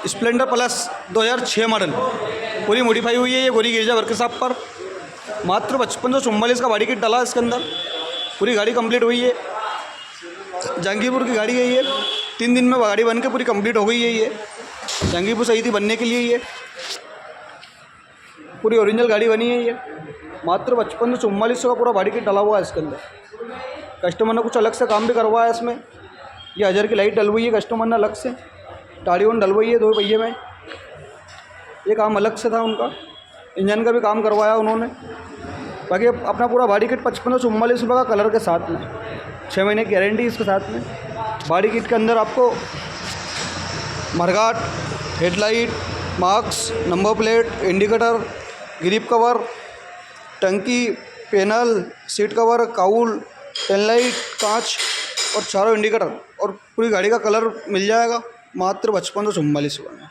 Splendor plus 2006 model, पूरी modify हुई है ये गोरी गिरजा वर्कशॉप पर। मात्र 5544 का बॉडी किट डाला इसके अंदर। पूरी गाड़ी कंप्लीट हुई है, जहांगीरपुर की गाड़ी है ये। 3 दिन में गाड़ी बन के पूरी कंप्लीट हो गई है ये। जहांगीरपुर सही थी बनने के लिए ये पूरी ओरिजिनल गाड़ी बनी है ये। मात्र 5544 का पूरा बॉडी किट डाला हुआ है इसके अंदर। कस्टमर ने कुछ अलग से काम भी करवाया है इसमें। ये 1000 की लाइट डलवाई है कस्टमर ने अलग से, टाड़ी वन डलवाई है 2 पहिए में, ये काम अलग से था उनका। इंजन का भी काम करवाया उन्होंने। बाकी अपना पूरा बॉडी किट 5544 रुपये का कलर के साथ में, 6 महीने की गारंटी इसके साथ में। बॉडी किट के अंदर आपको मरघाट, हेडलाइट, मार्क्स, number plate, indicator, grip cover, टंकी, panel, seat cover, cowl, tail light, कांच और चारों इंडिकेटर और पूरी गाड़ी का कलर मिल जाएगा मात्र 5544 रुपये में।